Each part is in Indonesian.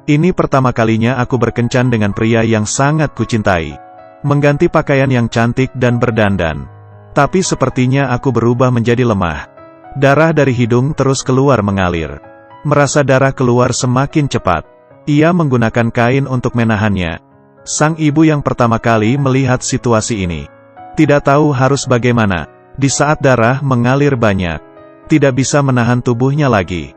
Ini pertama kalinya aku berkencan dengan pria yang sangat kucintai. Mengganti pakaian yang cantik dan berdandan. Tapi sepertinya aku berubah menjadi lemah. Darah dari hidung terus keluar mengalir. Merasa darah keluar semakin cepat. Ia menggunakan kain untuk menahannya. Sang ibu yang pertama kali melihat situasi ini. Tidak tahu harus bagaimana. Di saat darah mengalir banyak. Tidak bisa menahan tubuhnya lagi.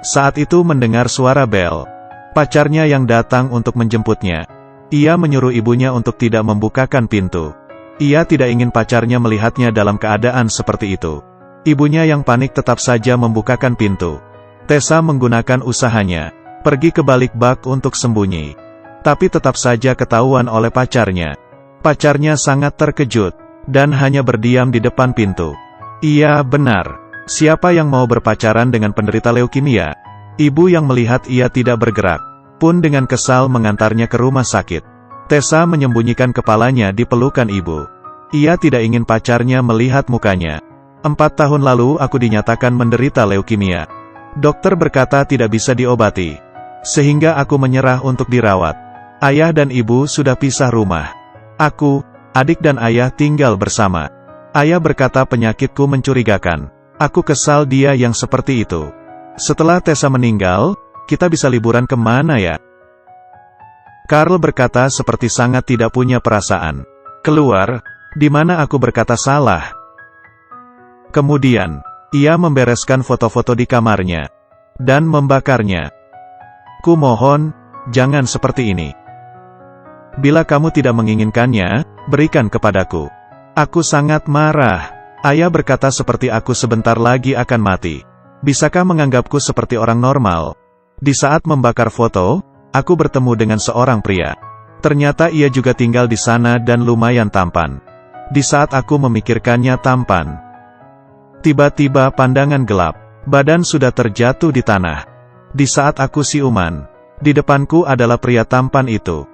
Saat itu mendengar suara bel. Pacarnya yang datang untuk menjemputnya. Ia menyuruh ibunya untuk tidak membukakan pintu. Ia tidak ingin pacarnya melihatnya dalam keadaan seperti itu. Ibunya yang panik tetap saja membukakan pintu. Tessa menggunakan usahanya. Pergi ke balik bak untuk sembunyi. Tapi tetap saja ketahuan oleh pacarnya. Pacarnya sangat terkejut. Dan hanya berdiam di depan pintu. Iya benar. Siapa yang mau berpacaran dengan penderita leukemia? Ibu yang melihat ia tidak bergerak, pun dengan kesal mengantarnya ke rumah sakit. Tessa menyembunyikan kepalanya di pelukan ibu. Ia tidak ingin pacarnya melihat mukanya. 4 tahun lalu aku dinyatakan menderita leukemia. Dokter berkata tidak bisa diobati. Sehingga aku menyerah untuk dirawat. Ayah dan ibu sudah pisah rumah. Aku, adik dan ayah tinggal bersama. Ayah berkata penyakitku mencurigakan. Aku kesal dia yang seperti itu. Setelah Tessa meninggal, kita bisa liburan kemana ya? Karl berkata seperti sangat tidak punya perasaan. Keluar, di mana aku berkata salah. Kemudian, ia membereskan foto-foto di kamarnya. Dan membakarnya. Ku mohon, jangan seperti ini. Bila kamu tidak menginginkannya, berikan kepadaku. Aku sangat marah. Ayah berkata seperti aku sebentar lagi akan mati. Bisakah menganggapku seperti orang normal? Di saat membakar foto, aku bertemu dengan seorang pria. Ternyata ia juga tinggal di sana dan lumayan tampan. Di saat aku memikirkannya tampan. Tiba-tiba pandangan gelap. Badan sudah terjatuh di tanah. Di saat aku siuman, di depanku adalah pria tampan itu.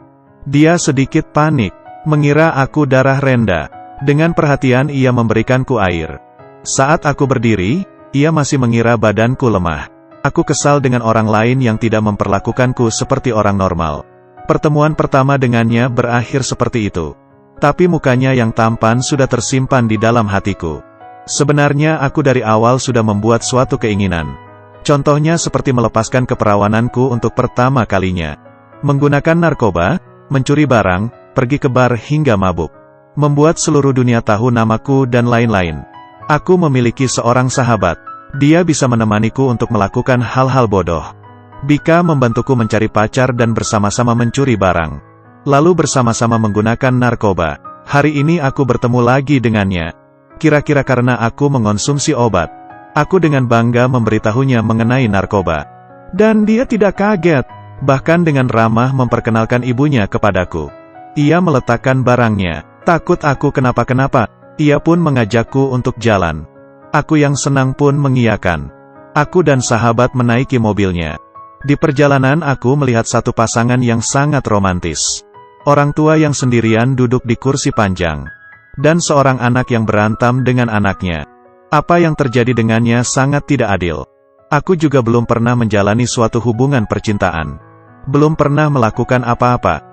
Dia sedikit panik, mengira aku darah renda. Dengan perhatian ia memberikanku air. Saat aku berdiri, ia masih mengira badanku lemah. Aku kesal dengan orang lain yang tidak memperlakukanku seperti orang normal. Pertemuan pertama dengannya berakhir seperti itu. Tapi mukanya yang tampan sudah tersimpan di dalam hatiku. Sebenarnya aku dari awal sudah membuat suatu keinginan. Contohnya seperti melepaskan keperawananku untuk pertama kalinya. Menggunakan narkoba, mencuri barang, pergi ke bar hingga mabuk. Membuat seluruh dunia tahu namaku dan lain-lain. Aku memiliki seorang sahabat. Dia bisa menemaniku untuk melakukan hal-hal bodoh. Bika membantuku mencari pacar dan bersama-sama mencuri barang. Lalu bersama-sama menggunakan narkoba. Hari ini aku bertemu lagi dengannya. Kira-kira karena aku mengonsumsi obat. Aku dengan bangga memberitahunya mengenai narkoba. Dan dia tidak kaget. Bahkan dengan ramah memperkenalkan ibunya kepadaku. Ia meletakkan barangnya. Takut aku kenapa-kenapa. Ia pun mengajakku untuk jalan. Aku yang senang pun mengiyakan. Aku dan sahabat menaiki mobilnya. Di perjalanan aku melihat satu pasangan yang sangat romantis. Orang tua yang sendirian duduk di kursi panjang. Dan seorang anak yang berantam dengan anaknya. Apa yang terjadi dengannya sangat tidak adil. Aku juga belum pernah menjalani suatu hubungan percintaan. Belum pernah melakukan apa-apa.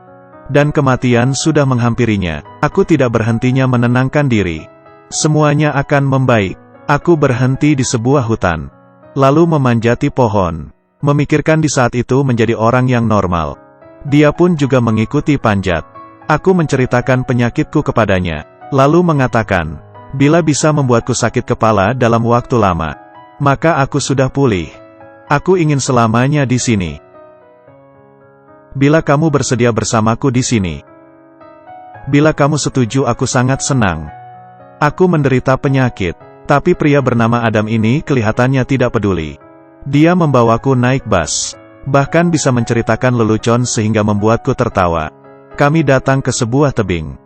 Dan kematian sudah menghampirinya. Aku tidak berhentinya menenangkan diri. Semuanya akan membaik. Aku berhenti di sebuah hutan. Lalu memanjati pohon. Memikirkan di saat itu menjadi orang yang normal. Dia pun juga mengikuti panjat. Aku menceritakan penyakitku kepadanya. Lalu mengatakan, bila bisa membuatku sakit kepala dalam waktu lama, maka aku sudah pulih. Aku ingin selamanya di sini. Bila kamu bersedia bersamaku di sini. Bila kamu setuju aku sangat senang. Aku menderita penyakit. Tapi pria bernama Adam ini kelihatannya tidak peduli. Dia membawaku naik bus. Bahkan bisa menceritakan lelucon sehingga membuatku tertawa. Kami datang ke sebuah tebing.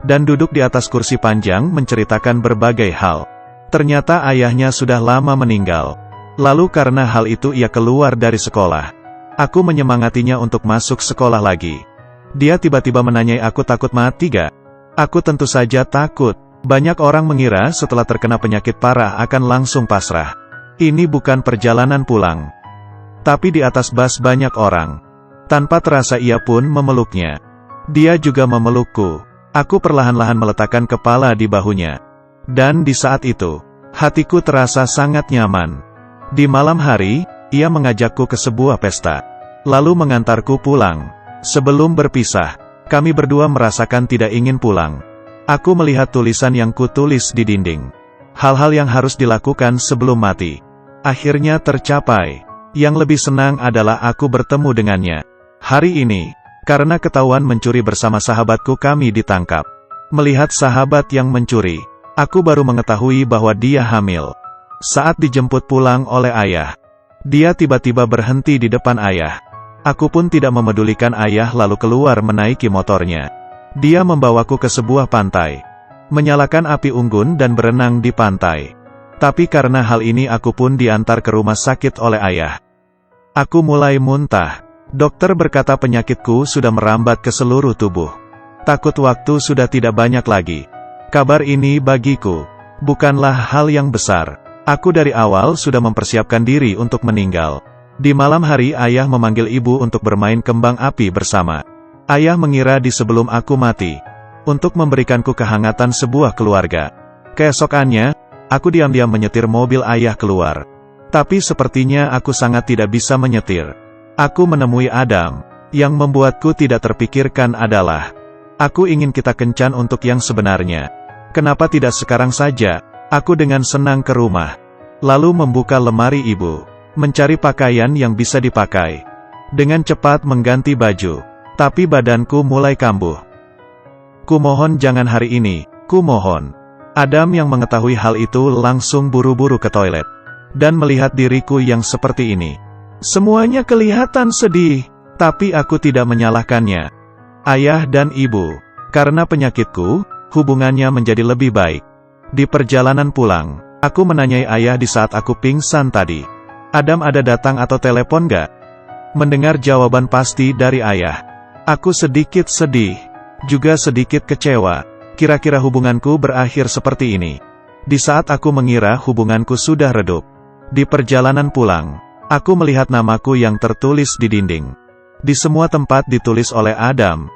Dan duduk di atas kursi panjang menceritakan berbagai hal. Ternyata ayahnya sudah lama meninggal. Lalu karena hal itu ia keluar dari sekolah. Aku menyemangatinya untuk masuk sekolah lagi. Dia tiba-tiba menanyai aku takut mati gak? Aku tentu saja takut. Banyak orang mengira setelah terkena penyakit parah akan langsung pasrah. Ini bukan perjalanan pulang. Tapi di atas bus banyak orang. Tanpa terasa ia pun memeluknya. Dia juga memelukku. Aku perlahan-lahan meletakkan kepala di bahunya. Dan di saat itu, hatiku terasa sangat nyaman. Di malam hari, ia mengajakku ke sebuah pesta. Lalu mengantarku pulang. Sebelum berpisah, kami berdua merasakan tidak ingin pulang. Aku melihat tulisan yang kutulis di dinding. Hal-hal yang harus dilakukan sebelum mati. Akhirnya tercapai. Yang lebih senang adalah aku bertemu dengannya. Hari ini, karena ketahuan mencuri bersama sahabatku kami ditangkap. Melihat sahabat yang mencuri, aku baru mengetahui bahwa dia hamil. Saat dijemput pulang oleh ayah, dia tiba-tiba berhenti di depan ayah. Aku pun tidak memedulikan ayah lalu keluar menaiki motornya. Dia membawaku ke sebuah pantai, menyalakan api unggun dan berenang di pantai. Tapi karena hal ini aku pun diantar ke rumah sakit oleh ayah. Aku mulai muntah. Dokter berkata penyakitku sudah merambat ke seluruh tubuh. Takut waktu sudah tidak banyak lagi. Kabar ini bagiku bukanlah hal yang besar. Aku dari awal sudah mempersiapkan diri untuk meninggal. Di malam hari ayah memanggil ibu untuk bermain kembang api bersama. Ayah mengira di sebelum aku mati, untuk memberikanku kehangatan sebuah keluarga. Keesokannya, aku diam-diam menyetir mobil ayah keluar. Tapi sepertinya aku sangat tidak bisa menyetir. Aku menemui Adam. Yang membuatku tidak terpikirkan adalah, aku ingin kita kencan untuk yang sebenarnya. Kenapa tidak sekarang saja? Aku dengan senang ke rumah. Lalu membuka lemari ibu, mencari pakaian yang bisa dipakai. Dengan cepat mengganti baju. Tapi badanku mulai kambuh. Kumohon jangan hari ini, kumohon. Adam yang mengetahui hal itu langsung buru-buru ke toilet. Dan melihat diriku yang seperti ini. Semuanya kelihatan sedih, tapi aku tidak menyalahkannya. Ayah dan ibu, karena penyakitku, hubungannya menjadi lebih baik. Di perjalanan pulang, aku menanyai ayah di saat aku pingsan tadi. Adam ada datang atau telepon gak? Mendengar jawaban pasti dari ayah, aku sedikit sedih, juga sedikit kecewa. Kira-kira hubunganku berakhir seperti ini. Di saat aku mengira hubunganku sudah redup. Di perjalanan pulang, aku melihat namaku yang tertulis di dinding. Di semua tempat ditulis oleh Adam.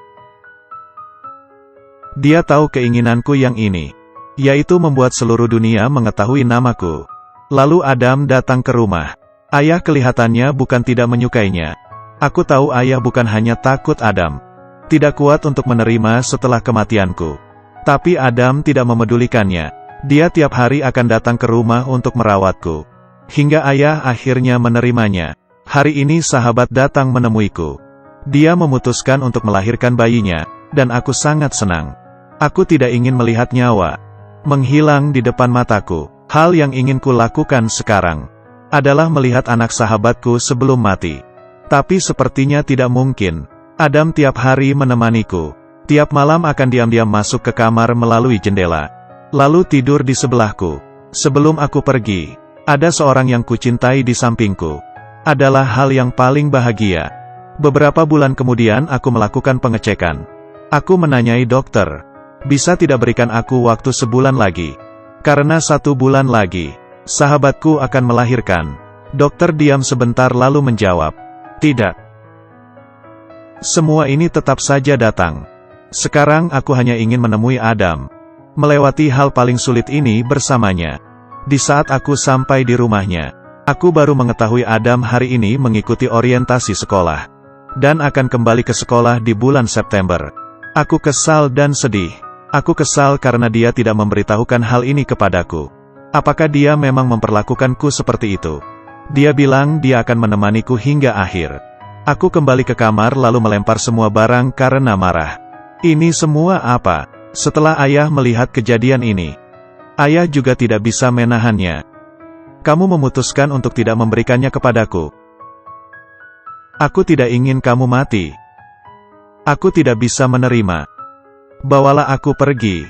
Dia tahu keinginanku yang ini, yaitu membuat seluruh dunia mengetahui namaku. Lalu Adam datang ke rumah. Ayah kelihatannya bukan tidak menyukainya. Aku tahu ayah bukan hanya takut Adam tidak kuat untuk menerima setelah kematianku. Tapi Adam tidak memedulikannya. Dia tiap hari akan datang ke rumah untuk merawatku. Hingga ayah akhirnya menerimanya. Hari ini sahabat datang menemuiku. Dia memutuskan untuk melahirkan bayinya, dan aku sangat senang. Aku tidak ingin melihat nyawa menghilang di depan mataku. Hal yang ingin kulakukan sekarang adalah melihat anak sahabatku sebelum mati. Tapi sepertinya tidak mungkin. Adam tiap hari menemaniku. Tiap malam akan diam-diam masuk ke kamar melalui jendela. Lalu tidur di sebelahku. Sebelum aku pergi, ada seorang yang kucintai di sampingku. Adalah hal yang paling bahagia. Beberapa bulan kemudian aku melakukan pengecekan. Aku menanyai dokter, bisa tidak berikan aku waktu sebulan lagi? Karena 1 bulan lagi, sahabatku akan melahirkan. Dokter diam sebentar lalu menjawab, tidak. Semua ini tetap saja datang. Sekarang aku hanya ingin menemui Adam. Melewati hal paling sulit ini bersamanya. Di saat aku sampai di rumahnya, aku baru mengetahui Adam hari ini mengikuti orientasi sekolah. Dan akan kembali ke sekolah di bulan September. Aku kesal dan sedih. Aku kesal karena dia tidak memberitahukan hal ini kepadaku. Apakah dia memang memperlakukanku seperti itu? Dia bilang dia akan menemaniku hingga akhir. Aku kembali ke kamar lalu melempar semua barang karena marah. Ini semua apa? Setelah ayah melihat kejadian ini, ayah juga tidak bisa menahannya. Kamu memutuskan untuk tidak memberikannya kepadaku. Aku tidak ingin kamu mati. Aku tidak bisa menerima. Bawalah aku pergi.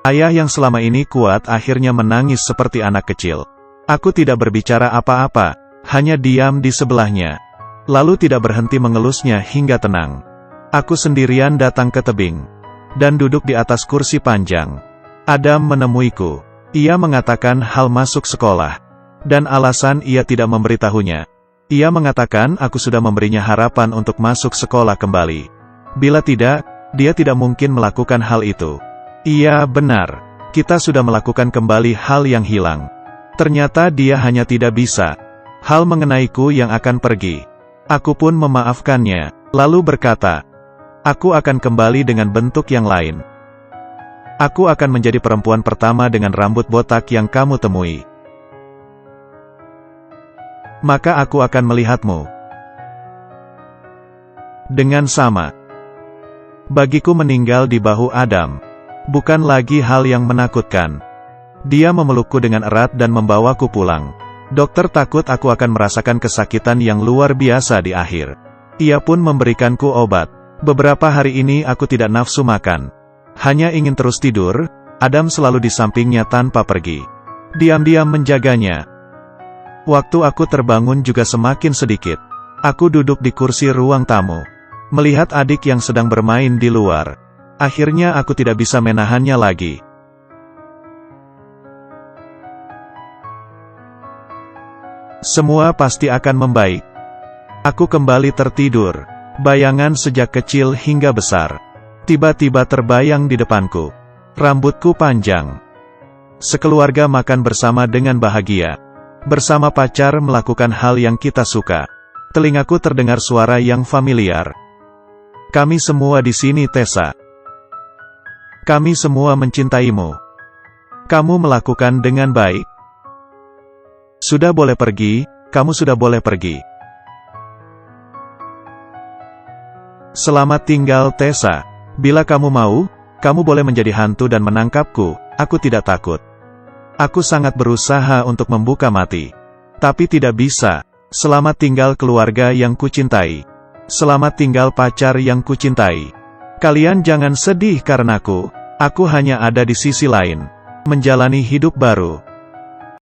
Ayah yang selama ini kuat akhirnya menangis seperti anak kecil. Aku tidak berbicara apa-apa, hanya diam di sebelahnya. Lalu tidak berhenti mengelusnya hingga tenang. Aku sendirian datang ke tebing, dan duduk di atas kursi panjang. Adam menemuiku. Ia mengatakan hal masuk sekolah, dan alasan ia tidak memberitahunya. Ia mengatakan aku sudah memberinya harapan untuk masuk sekolah kembali. Bila tidak, dia tidak mungkin melakukan hal itu. Iya, benar. Kita sudah melakukan kembali hal yang hilang. Ternyata dia hanya tidak bisa. Hal mengenaiku yang akan pergi. Aku pun memaafkannya, lalu berkata, aku akan kembali dengan bentuk yang lain. Aku akan menjadi perempuan pertama dengan rambut botak yang kamu temui. Maka aku akan melihatmu dengan sama. Bagiku meninggal di bahu Adam bukan lagi hal yang menakutkan. Dia memelukku dengan erat dan membawaku pulang. Dokter takut aku akan merasakan kesakitan yang luar biasa di akhir. Ia pun memberikanku obat. Beberapa hari ini aku tidak nafsu makan. Hanya ingin terus tidur. Adam selalu di sampingnya tanpa pergi. Diam-diam menjaganya. Waktu aku terbangun juga semakin sedikit. Aku duduk di kursi ruang tamu, melihat adik yang sedang bermain di luar. Akhirnya aku tidak bisa menahannya lagi. Semua pasti akan membaik. Aku kembali tertidur. Bayangan sejak kecil hingga besar tiba-tiba terbayang di depanku. Rambutku panjang. Sekeluarga makan bersama dengan bahagia. Bersama pacar melakukan hal yang kita suka. Telingaku terdengar suara yang familiar. Kami semua di sini, Tessa. Kami semua mencintaimu. Kamu melakukan dengan baik. Sudah boleh pergi, kamu sudah boleh pergi. Selamat tinggal, Tessa. Bila kamu mau, kamu boleh menjadi hantu dan menangkapku, aku tidak takut. Aku sangat berusaha untuk membuka mati. Tapi tidak bisa. Selamat tinggal keluarga yang kucintai. Selamat tinggal pacar yang kucintai. Kalian jangan sedih karenaku. Aku hanya ada di sisi lain. Menjalani hidup baru.